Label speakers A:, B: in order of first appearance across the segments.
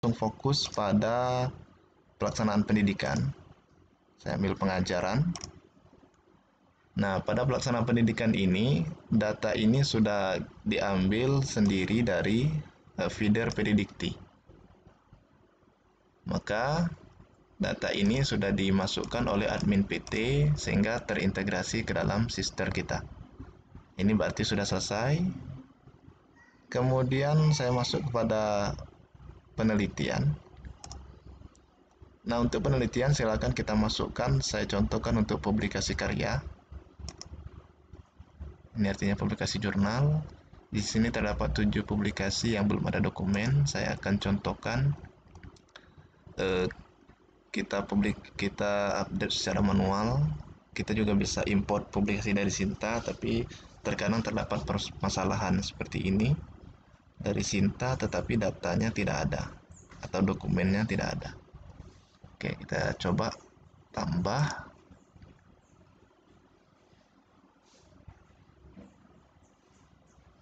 A: langsung fokus pada pelaksanaan pendidikan. Saya ambil pengajaran. Nah, pada pelaksanaan pendidikan ini, data ini sudah diambil sendiri dari feeder Pedidikti. Maka data ini sudah dimasukkan oleh admin PT sehingga terintegrasi ke dalam sister kita. Ini berarti sudah selesai. Kemudian saya masuk kepada penelitian. Nah, untuk penelitian silakan kita masukkan, saya contohkan untuk publikasi karya. Ini artinya publikasi jurnal. Di sini terdapat 7 publikasi yang belum ada dokumen. Saya akan contohkan. Kita update secara manual. Kita juga bisa import publikasi dari Sinta, tapi terkadang terdapat permasalahan seperti ini dari Sinta, tetapi datanya tidak ada atau dokumennya tidak ada. Oke, kita coba tambah.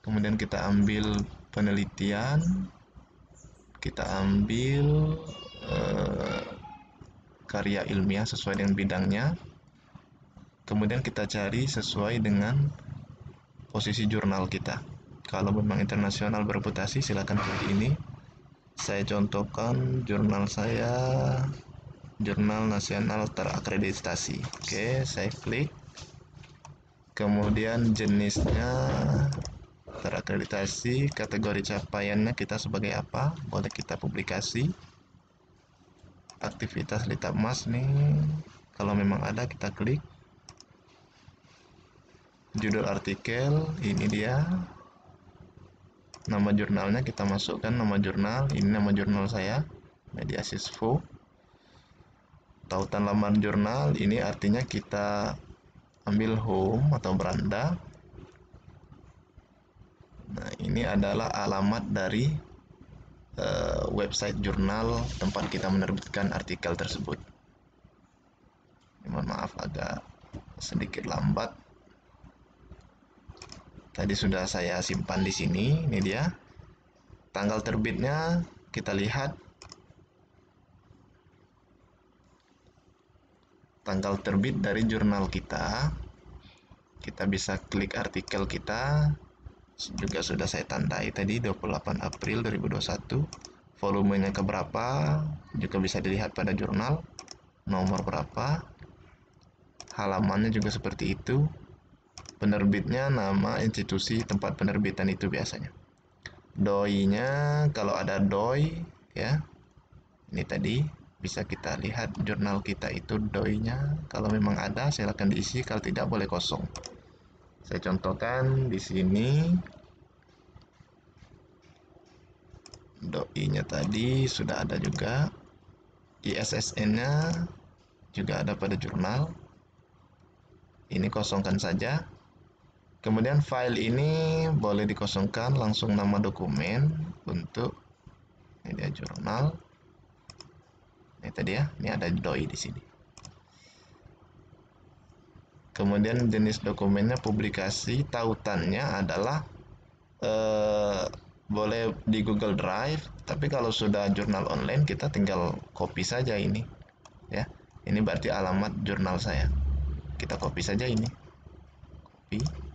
A: Kemudian kita ambil penelitian, kita ambil karya ilmiah sesuai dengan bidangnya. Kemudian kita cari sesuai dengan posisi jurnal kita. Kalau memang internasional bereputasi, silakan pilih ini. Saya contohkan jurnal saya, jurnal nasional terakreditasi. Oke, saya klik. Kemudian jenisnya terakreditasi, kategori capaiannya kita sebagai apa, boleh kita publikasi. Aktivitas Litbang nih, kalau memang ada kita klik. Judul artikel, ini dia. Nama jurnalnya kita masukkan nama jurnal, ini nama jurnal saya, Mediasisvo. Tautan laman jurnal, ini artinya kita ambil home atau beranda. Nah, ini adalah alamat dari website jurnal tempat kita menerbitkan artikel tersebut. Mohon maaf agak sedikit lambat. Tadi sudah saya simpan di sini. Ini dia. Tanggal terbitnya kita lihat. Tanggal terbit dari jurnal kita. Kita bisa klik artikel kita. Juga sudah saya tandai tadi 28 April 2021. Volumenya keberapa juga bisa dilihat pada jurnal. Nomor berapa. Halamannya juga seperti itu. Penerbitnya nama institusi tempat penerbitan itu biasanya. Doi-nya kalau ada doi ya. Ini tadi bisa kita lihat jurnal kita itu doi-nya. Kalau memang ada silakan diisi, kalau tidak boleh kosong. Saya contohkan di sini. Doi-nya tadi sudah ada juga. ISSN-nya juga ada pada jurnal. Ini kosongkan saja. Kemudian file ini boleh dikosongkan, langsung nama dokumen untuk media jurnal. Ini tadi ya, ini ada doi di sini. Kemudian jenis dokumennya publikasi, tautannya adalah boleh di Google Drive, tapi kalau sudah jurnal online kita tinggal copy saja ini. Ya, ini berarti alamat jurnal saya. Kita copy saja ini. Copy.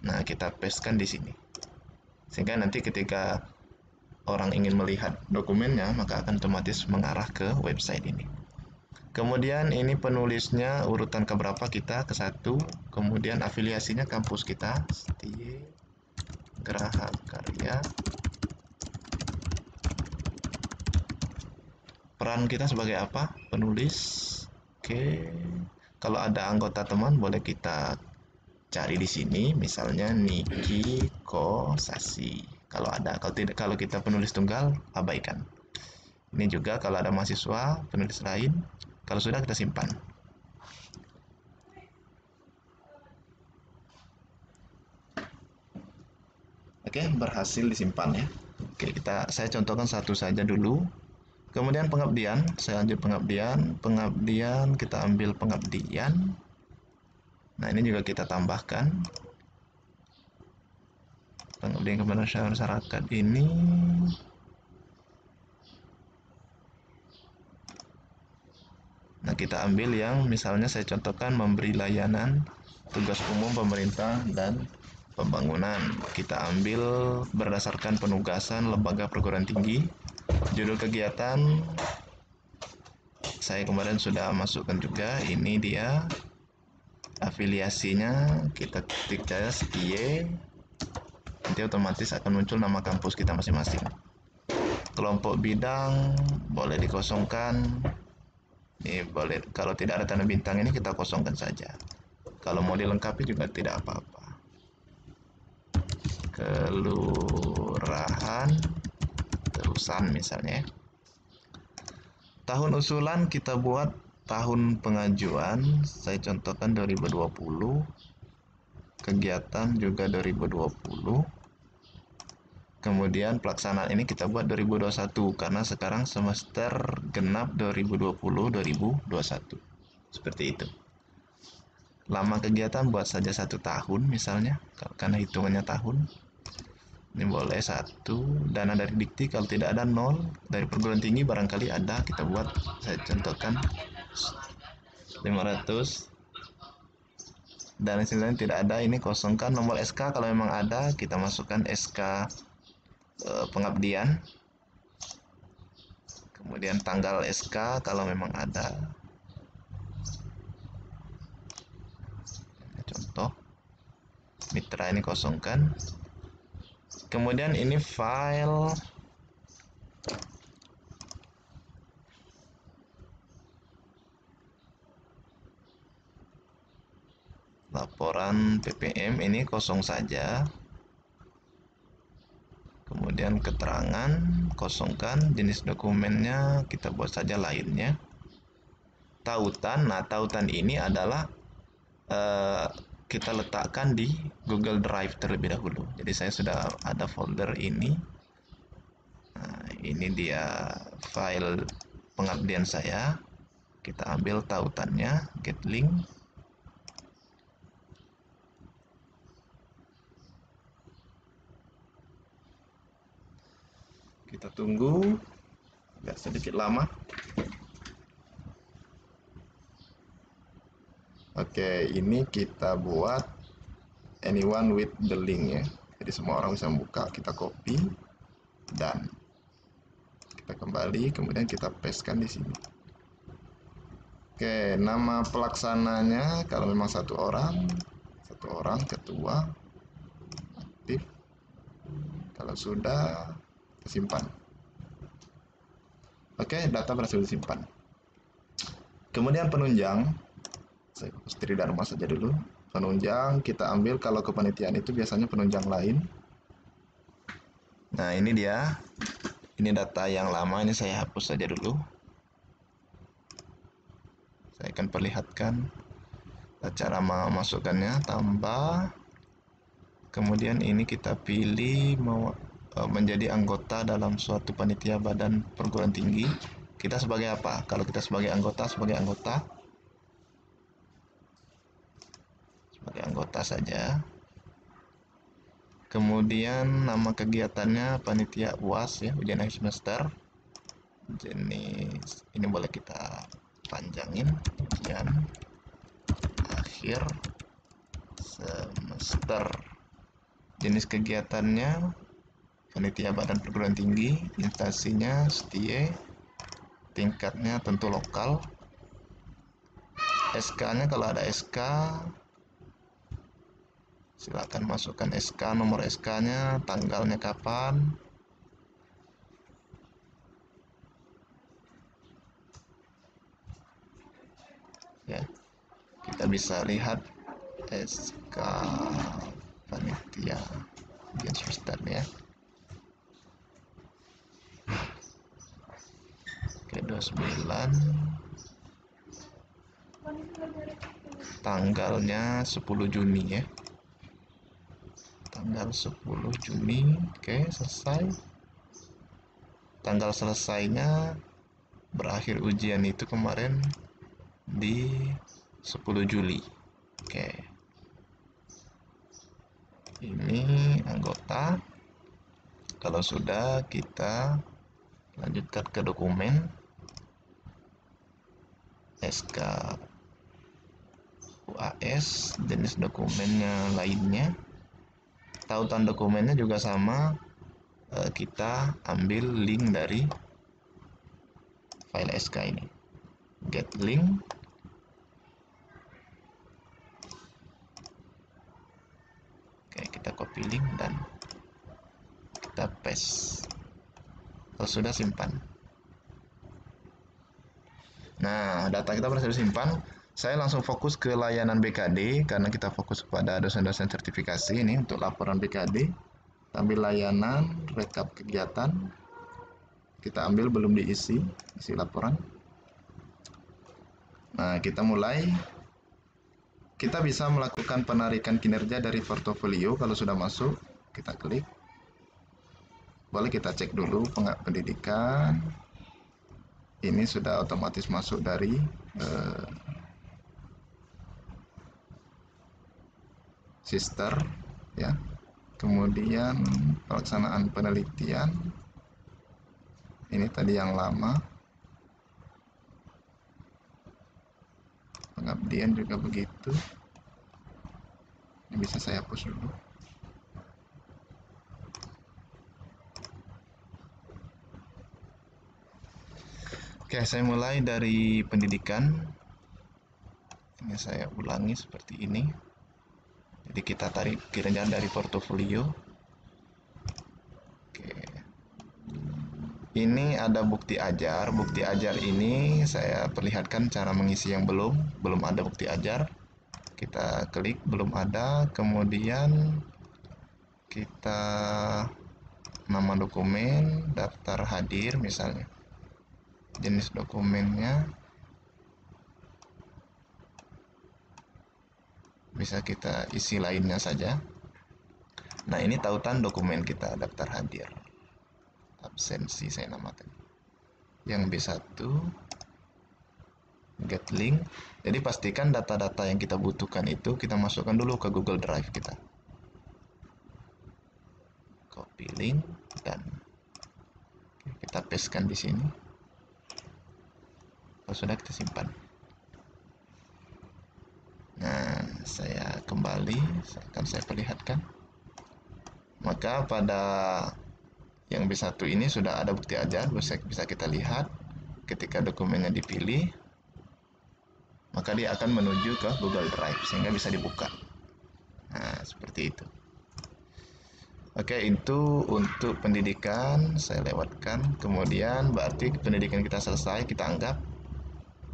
A: Nah, kita pastekan di sini. Sehingga nanti ketika orang ingin melihat dokumennya, maka akan otomatis mengarah ke website ini. Kemudian ini penulisnya urutan keberapa kita, ke 1. Kemudian afiliasinya kampus kita, Setie Geraha Karya. Peran kita sebagai apa? Penulis. Oke. Kalau ada anggota teman boleh kita cari di sini, misalnya Niki Kosasi. Kalau ada, kalau tidak, kalau kita penulis tunggal, abaikan. Ini juga kalau ada mahasiswa, penulis lain, kalau sudah kita simpan. Oke, berhasil disimpan ya. Oke, saya contohkan satu saja dulu. Kemudian pengabdian, saya lanjut pengabdian, kita ambil pengabdian. Nah, ini juga kita tambahkan. Pengabdian kepada masyarakat ini kita ambil yang misalnya saya contohkan memberi layanan tugas umum pemerintah dan pembangunan. Kita ambil berdasarkan penugasan lembaga perguruan tinggi. Judul kegiatan saya kemarin sudah masukkan juga, ini dia. Afiliasinya kita ketik saja STIE, nanti otomatis akan muncul nama kampus kita masing-masing. Kelompok bidang boleh dikosongkan. Ini boleh, kalau tidak ada tanda bintang ini kita kosongkan saja. Kalau mau dilengkapi juga tidak apa-apa. Kelurahan Terusan misalnya. Tahun usulan kita buat tahun pengajuan, saya contohkan 2020. Kegiatan juga 2020. Kemudian pelaksanaan ini kita buat 2021 karena sekarang semester genap 2020-2021. Seperti itu. Lama kegiatan buat saja 1 tahun misalnya, karena hitungannya tahun. Ini boleh 1. Dana dari dikti kalau tidak ada 0. Dari perguruan tinggi barangkali ada, kita buat, saya contohkan 500. Dan istilahnya tidak ada, ini kosongkan. Nomor SK kalau memang ada, kita masukkan SK pengabdian. Kemudian tanggal SK kalau memang ada. Contoh mitra ini kosongkan. Kemudian ini file laporan PPM, ini kosong saja. Kemudian keterangan kosongkan, jenis dokumennya kita buat saja lainnya. Tautan, nah tautan ini adalah kita letakkan di Google Drive terlebih dahulu. Jadi saya sudah ada folder ini. Nah, ini dia file pengabdian saya. Kita ambil tautannya, get link. Kita tunggu agak sedikit lama. Oke, ini kita buat anyone with the link ya. Jadi semua orang bisa buka, kita copy dan kita kembali, kemudian kita pastekan di sini. Oke, nama pelaksananya kalau memang satu orang ketua aktif. Kalau sudah, simpan. Oke, data berhasil disimpan. Kemudian penunjang, saya setir dan rumah saja dulu. Penunjang kita ambil, kalau kepanitiaan itu biasanya penunjang lain. Nah ini dia, ini data yang lama, ini saya hapus saja dulu. Saya akan perlihatkan cara memasukkannya, tambah. Kemudian ini kita pilih mau menjadi anggota dalam suatu panitia badan perguruan tinggi. Kita sebagai apa? Kalau kita sebagai anggota saja. Kemudian nama kegiatannya panitia UAS ya, ujian akhir semester. Jenis ini boleh kita panjangin, ujian akhir semester. Jenis kegiatannya panitia badan perguruan tinggi, instansinya STIE, tingkatnya tentu lokal. SK-nya kalau ada SK silakan masukkan SK, nomor SK-nya, tanggalnya kapan. Ya, kita bisa lihat SK panitia ujian semester ya. Oke, 29. Tanggalnya 10 Juni ya. Tanggal 10 Juni. Oke, selesai. Tanggal selesainya berakhir ujian itu kemarin di 10 Juli. Oke. Ini anggota. Kalau sudah, kita lanjutkan ke dokumen. SK UAS, jenis dokumennya lainnya, tautan dokumennya juga sama. Kita ambil link dari file SK ini, get link. Oke, kita copy link dan kita paste. Kalau sudah, simpan. Nah, data kita berhasil simpan. Saya langsung fokus ke layanan BKD karena kita fokus kepada dosen-dosen sertifikasi ini untuk laporan BKD. Ambil layanan, rekap kegiatan. Kita ambil belum diisi, isi laporan. Nah, kita mulai. Kita bisa melakukan penarikan kinerja dari portofolio kalau sudah masuk. Kita klik. Boleh kita cek dulu pendidikan. Ini sudah otomatis masuk dari sister, ya. Kemudian pelaksanaan penelitian. Ini tadi yang lama. Pengabdian juga begitu. Ini bisa saya hapus dulu. Oke, saya mulai dari pendidikan. Ini saya ulangi seperti ini. Jadi kita tarik kinerja dari portofolio. Oke. Ini ada bukti ajar. Bukti ajar ini saya perlihatkan cara mengisi yang belum ada bukti ajar. Kita klik belum ada, kemudian kita nama dokumen, daftar hadir misalnya. Jenis dokumennya bisa kita isi lainnya saja. Nah, ini tautan dokumen kita, daftar hadir. Absensi saya namakan. Yang B1 get link. Jadi pastikan data-data yang kita butuhkan itu kita masukkan dulu ke Google Drive kita. Copy link dan kita pastekan di sini. Kalau sudah, kita simpan. Nah, saya kembali, akan saya perlihatkan. Maka pada yang B1 ini sudah ada bukti ajar, bisa kita lihat ketika dokumennya dipilih, maka dia akan menuju ke Google Drive sehingga bisa dibuka. Nah, seperti itu. Oke, itu untuk pendidikan saya lewatkan. Kemudian berarti pendidikan kita selesai, kita anggap.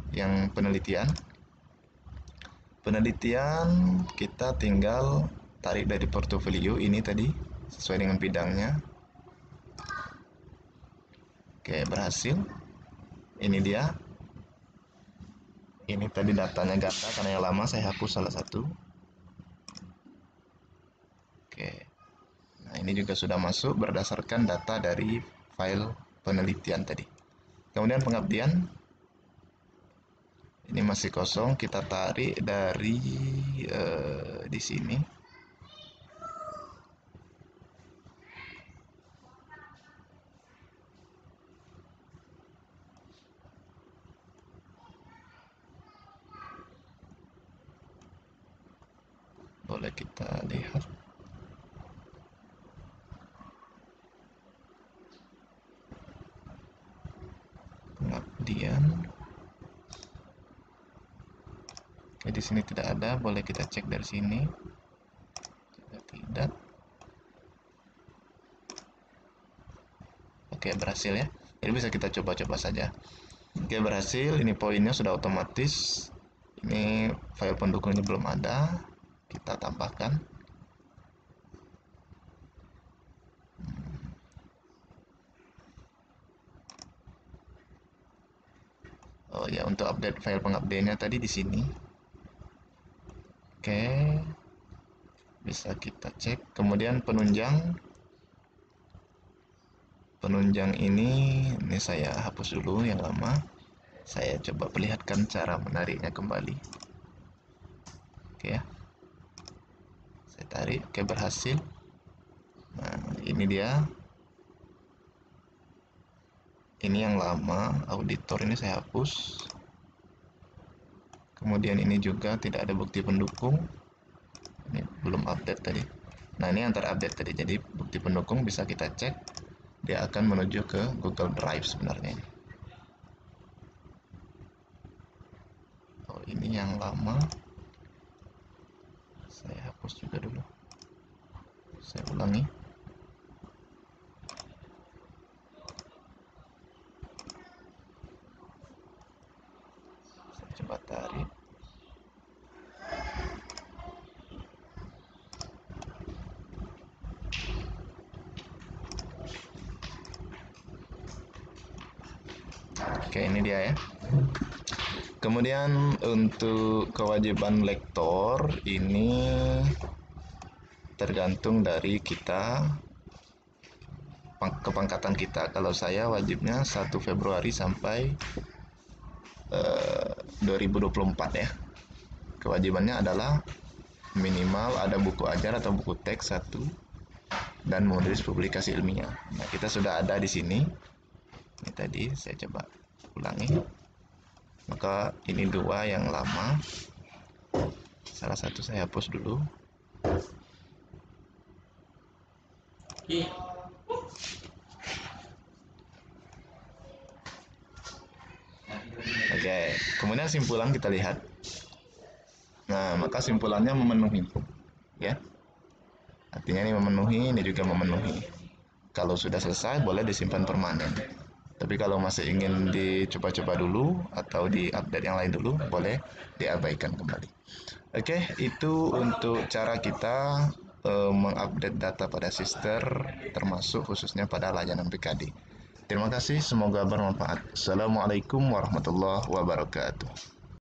A: Yang penelitian kita tinggal tarik dari portofolio ini tadi sesuai dengan bidangnya. Oke, berhasil. Ini dia. Ini tadi datanya ganda karena yang lama saya hapus salah satu. Oke. Nah, ini juga sudah masuk berdasarkan data dari file penelitian tadi. Kemudian pengabdian. Ini masih kosong, kita tarik dari di sini. Boleh kita lihat. Pengabdian. Oke, di sini tidak ada, boleh kita cek dari sini. Jika tidak. Oke, berhasil ya. Jadi bisa kita coba-coba saja. Oke, berhasil. Ini poinnya sudah otomatis. Ini file pendukungnya belum ada. Kita tambahkan. Oh ya, untuk update file pengabdiannya tadi di sini. Oke. Bisa kita cek. Kemudian penunjang. Penunjang ini saya hapus dulu yang lama. Saya coba perlihatkan cara menariknya kembali. Oke ya. Saya tarik, oke, berhasil. Nah, ini dia. Ini yang lama, auditor ini saya hapus. Kemudian ini juga tidak ada bukti pendukung. Ini belum update tadi. Nah, ini antar update tadi. Jadi bukti pendukung bisa kita cek. Dia akan menuju ke Google Drive sebenarnya ini. Oh, ini yang lama. Saya hapus juga dulu. Saya ulangi. Saya coba tarik. Oke, ini dia ya. Kemudian untuk kewajiban lektor ini tergantung dari kita, kepangkatan kita. Kalau saya wajibnya 1 Februari sampai 2024 ya. Kewajibannya adalah minimal ada buku ajar atau buku teks 1 dan menulis publikasi ilmiah. Nah, kita sudah ada di sini. Ini tadi saya coba ulangi. Maka ini 2 yang lama. Salah satu saya hapus dulu. Oke, kemudian simpulan kita lihat. Nah, maka simpulannya memenuhi, ya. Artinya ini memenuhi, ini juga memenuhi. Kalau sudah selesai, boleh disimpan permanen. Tapi kalau masih ingin dicoba-coba dulu atau di-update yang lain dulu, boleh diabaikan kembali. Oke, itu untuk cara kita mengupdate data pada Sister, termasuk khususnya pada layanan PKD. Terima kasih, semoga bermanfaat. Assalamualaikum warahmatullahi wabarakatuh.